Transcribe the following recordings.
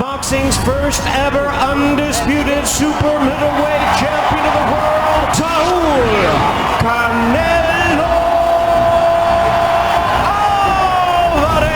boxing's first ever undisputed super middleweight champion of the world, Saul Canelo Alvarez.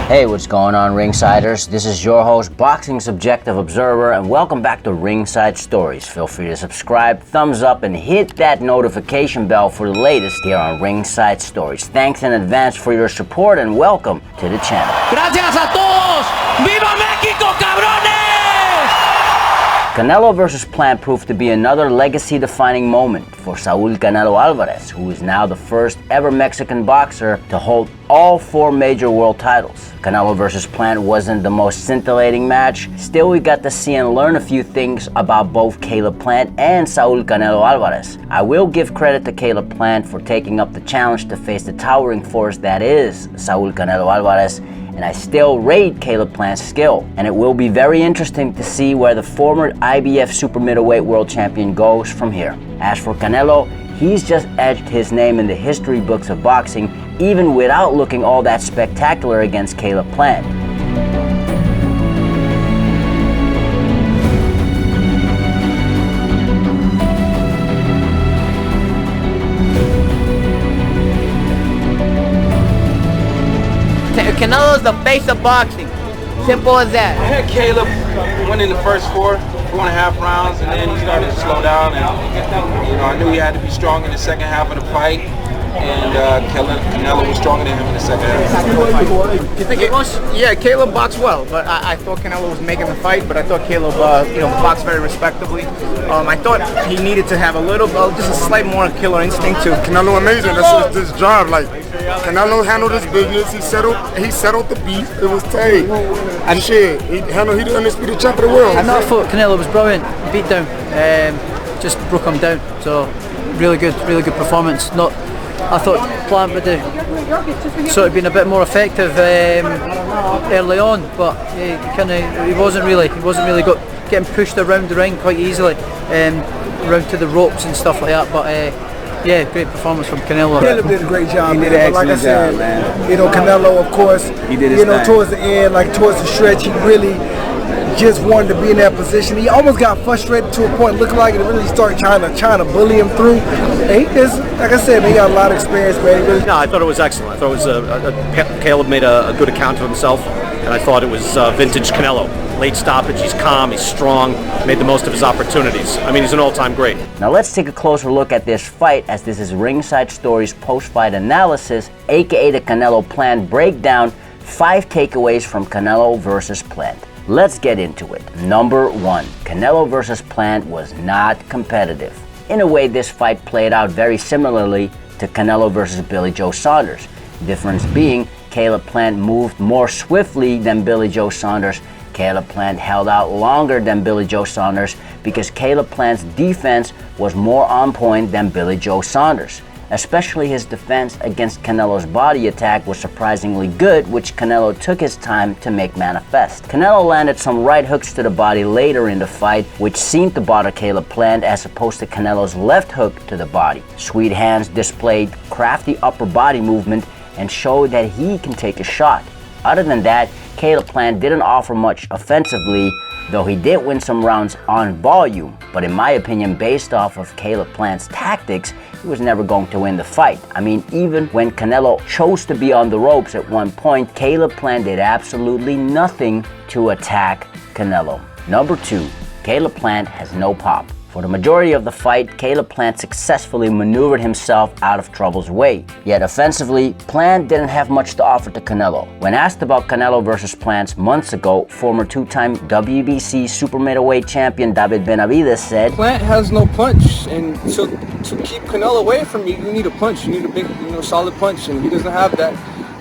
Hey, what's going on, Ringsiders? This is your host, Boxing Subjective Observer, and welcome back to Ringside Stories. Feel free to subscribe, thumbs up, and hit that notification bell for the latest here on Ringside Stories. Thanks in advance for your support and welcome to the channel. Gracias a todos. ¡Viva México, cabrones! Canelo vs. Plant proved to be another legacy-defining moment for Saul Canelo Alvarez, who is now the first ever Mexican boxer to hold all 4 major world titles. Canelo vs. Plant wasn't the most scintillating match. Still, we got to see and learn a few things about both Caleb Plant and Saul Canelo Alvarez. I will give credit to Caleb Plant for taking up the challenge to face the towering force that is Saul Canelo Alvarez, and I still rate Caleb Plant's skill. And it will be very interesting to see where the former IBF super middleweight world champion goes from here. As for Canelo, he's just etched his name in the history books of boxing, even without looking all that spectacular against Caleb Plant. Canelo's the face of boxing. Simple as that. I had Caleb winning the first 4.5 rounds, and then he started to slow down. And I knew he had to be strong in the second half of the fight. And Canelo was stronger than him in the second half. You think it was? Yeah, Caleb boxed well, but I thought Canelo was making the fight. But I thought Caleb, boxed very respectably. I thought he needed to have a little, just a slight more killer instinct too. Canelo amazing. That's his job. Like Canelo handled his business. He settled the beef. It was tight. And shit, he the undisputed champion of the world. And I thought Canelo was brilliant. Beat down, just broke him down. So really good performance. I thought Plant would have sort of been a bit more effective early on, but he wasn't really getting pushed around the ring quite easily, around to the ropes and stuff like that. But great performance from Canelo. Caleb did a great job. He did an like I excellent said, job, man. Canelo, of course, He did his thing. towards the end, like towards the stretch, he really just wanted to be in that position. He almost got frustrated to a point, looking like it really started trying to bully him through. And he just, like I said, he got a lot of experience, man. No, I thought it was excellent. I thought it was Caleb made a good account of himself, and I thought it was vintage Canelo. Late stoppage, he's calm, he's strong, made the most of his opportunities. I mean, he's an all-time great. Now let's take a closer look at this fight, as this is Ringside Stories post-fight analysis, aka the Canelo Plant breakdown, 5 takeaways from Canelo versus Plant. Let's get into it. Number 1, Canelo versus Plant was not competitive. In a way, this fight played out very similarly to Canelo versus Billy Joe Saunders. Difference being, Caleb Plant moved more swiftly than Billy Joe Saunders. Caleb Plant held out longer than Billy Joe Saunders because Caleb Plant's defense was more on point than Billy Joe Saunders. Especially his defense against Canelo's body attack was surprisingly good, which Canelo took his time to make manifest. Canelo landed some right hooks to the body later in the fight, which seemed to bother Caleb Plant as opposed to Canelo's left hook to the body. Sweet Hands displayed crafty upper body movement and showed that he can take a shot. Other than that, Caleb Plant didn't offer much offensively, though he did win some rounds on volume. But in my opinion, based off of Caleb Plant's tactics, he was never going to win the fight. I mean, even when Canelo chose to be on the ropes at one point, Caleb Plant did absolutely nothing to attack Canelo. Number 2, Caleb Plant has no pop. For the majority of the fight, Caleb Plant successfully maneuvered himself out of trouble's way. Yet offensively, Plant didn't have much to offer to Canelo. When asked about Canelo versus Plant months ago, former 2-time WBC super middleweight champion David Benavidez said, Plant has no punch, and to keep Canelo away from you need a punch. You need a big, solid punch, and he doesn't have that.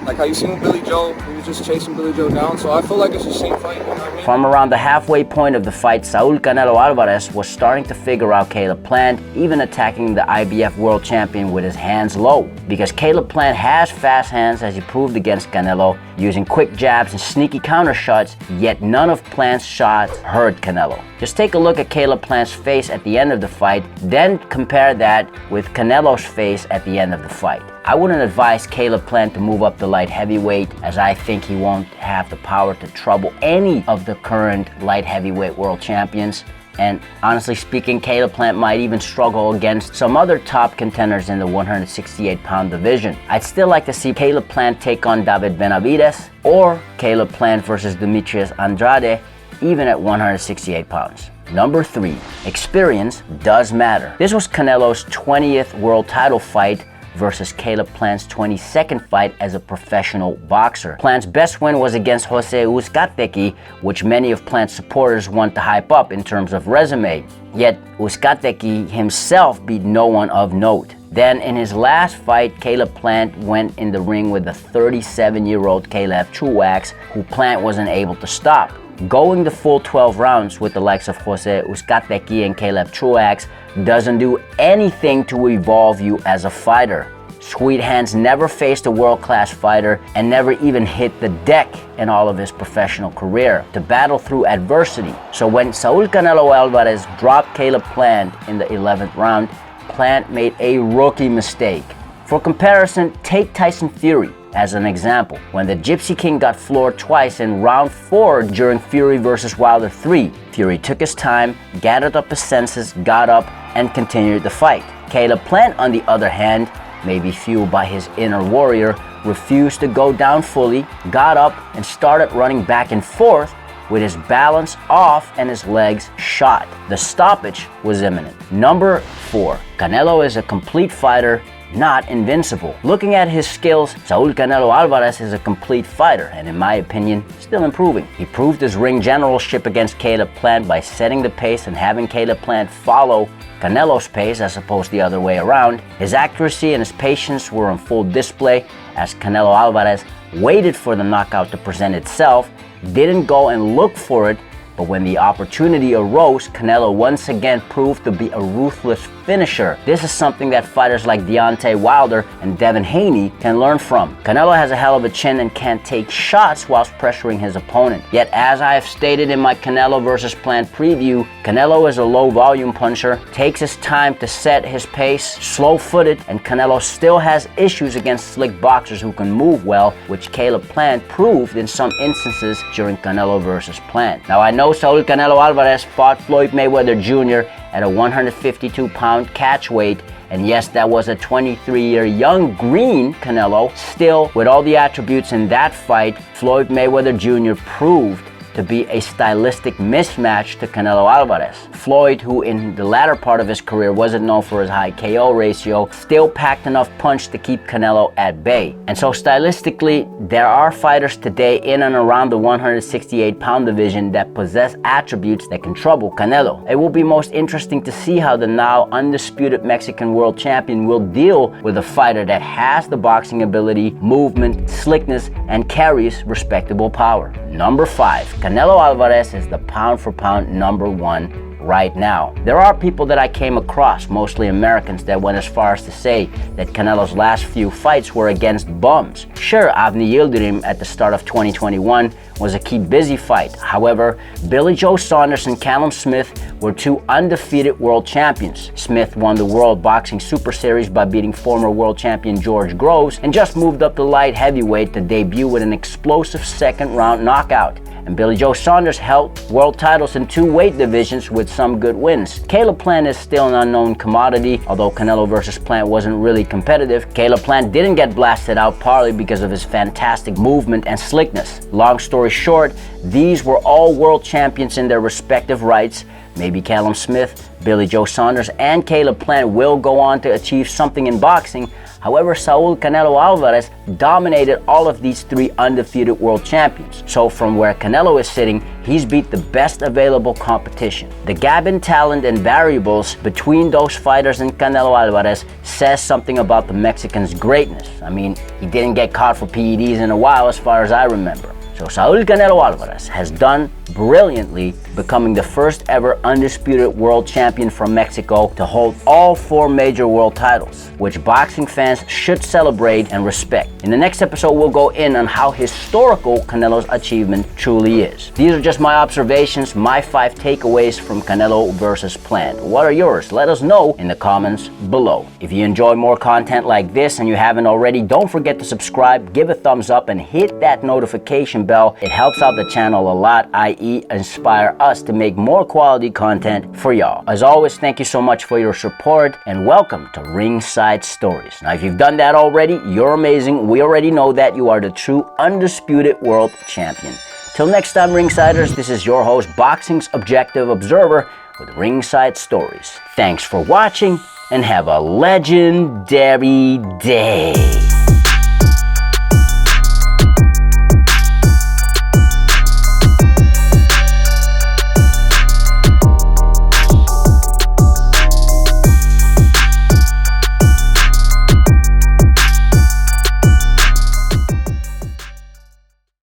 Like how you seen with Billy Joe, he was just chasing Billy Joe down. So I feel like it's the same fight. You know what I mean? From around the halfway point of the fight, Saul Canelo Alvarez was starting to figure out Caleb Plant, even attacking the IBF world champion with his hands low. Because Caleb Plant has fast hands, as he proved against Canelo, using quick jabs and sneaky counter shots, yet none of Plant's shots hurt Canelo. Just take a look at Caleb Plant's face at the end of the fight, then compare that with Canelo's face at the end of the fight. I wouldn't advise Caleb Plant to move up to light heavyweight, as I think think he won't have the power to trouble any of the current light heavyweight world champions. And honestly speaking, Caleb Plant might even struggle against some other top contenders in the 168-pound division. I'd still like to see Caleb Plant take on David Benavidez or Caleb Plant versus Demetrius Andrade, even at 168 pounds. Number 3, experience does matter. This was Canelo's 20th world title fight versus Caleb Plant's 22nd fight as a professional boxer. Plant's best win was against Jose Uzcategui, which many of Plant's supporters want to hype up in terms of resume. Yet Uzcategui himself beat no one of note. Then in his last fight, Caleb Plant went in the ring with the 37-year-old Caleb Truax, who Plant wasn't able to stop. Going the full 12 rounds with the likes of Jose Uzcategui and Caleb Truax doesn't do anything to evolve you as a fighter. Sweet Hands never faced a world-class fighter and never even hit the deck in all of his professional career to battle through adversity. So when Saul Canelo Alvarez dropped Caleb Plant in the 11th round, Plant made a rookie mistake. For comparison, take Tyson Fury as an example. When the Gypsy King got floored twice in round 4 during Fury vs. Wilder 3, Fury took his time, gathered up his senses, got up, and continued the fight. Caleb Plant, on the other hand, maybe fueled by his inner warrior, refused to go down fully, got up, and started running back and forth with his balance off and his legs shot. The stoppage was imminent. Number 4, Canelo is a complete fighter, not invincible. Looking at his skills, Saul Canelo Alvarez is a complete fighter and, in my opinion, still improving. He proved his ring generalship against Caleb Plant by setting the pace and having Caleb Plant follow Canelo's pace as opposed to the other way around. His accuracy and his patience were on full display as Canelo Alvarez waited for the knockout to present itself, didn't go and look for it, but when the opportunity arose, Canelo once again proved to be a ruthless finisher. This is something that fighters like Deontay Wilder and Devin Haney can learn from. Canelo has a hell of a chin and can take shots whilst pressuring his opponent. Yet, as I have stated in my Canelo vs. Plant preview, Canelo is a low volume puncher, takes his time to set his pace, slow-footed, and Canelo still has issues against slick boxers who can move well, which Caleb Plant proved in some instances during Canelo vs. Plant. Now, I know Saul Canelo Alvarez fought Floyd Mayweather Jr. at a 152-pound catch weight, and yes, that was a 23-year young green Canelo. Still, with all the attributes in that fight, Floyd Mayweather Jr. proved to be a stylistic mismatch to Canelo Alvarez. Floyd, who in the latter part of his career wasn't known for his high KO ratio, still packed enough punch to keep Canelo at bay. And so stylistically, there are fighters today in and around the 168-pound division that possess attributes that can trouble Canelo. It will be most interesting to see how the now undisputed Mexican world champion will deal with a fighter that has the boxing ability, movement, slickness, and carries respectable power. Number 5, Canelo Alvarez is the pound-for-pound number 1 right now. There are people that I came across, mostly Americans, that went as far as to say that Canelo's last few fights were against bums. Sure, Avni Yildirim at the start of 2021 was a keep busy fight. However, Billy Joe Saunders and Callum Smith were 2 undefeated world champions. Smith won the World Boxing Super Series by beating former world champion George Groves and just moved up to light heavyweight to debut with an explosive second-round knockout. And Billy Joe Saunders held world titles in 2 weight divisions with some good wins. Caleb Plant is still an unknown commodity. Although Canelo vs. Plant wasn't really competitive, Caleb Plant didn't get blasted out partly because of his fantastic movement and slickness. Long story short, these were all world champions in their respective rights. Maybe Callum Smith, Billy Joe Saunders, and Caleb Plant will go on to achieve something in boxing. However, Saul Canelo Alvarez dominated all of these 3 undefeated world champions. So from where Canelo is sitting, he's beat the best available competition. The gap in talent and variables between those fighters and Canelo Alvarez says something about the Mexican's greatness. I mean, he didn't get caught for PEDs in a while as far as I remember. So So Saul Canelo Alvarez has done brilliantly, becoming the first ever undisputed world champion from Mexico to hold all 4 major world titles, which boxing fans should celebrate and respect. In the next episode, we'll go in on how historical Canelo's achievement truly is. These are just my observations, my 5 takeaways from Canelo versus Plant. What are yours? Let us know in the comments below. If you enjoy more content like this and you haven't already, don't forget to subscribe, give a thumbs up, and hit that notification bell. It helps out the channel a lot, i.e. inspire us to make more quality content for y'all. As always, thank you so much for your support and welcome to Ringside Stories. Now, if you've done that already, you're amazing. We already know that you are the true undisputed world champion. Till next time, Ringsiders, this is your host, Boxing's Objective Observer with Ringside Stories. Thanks for watching and have a legendary day.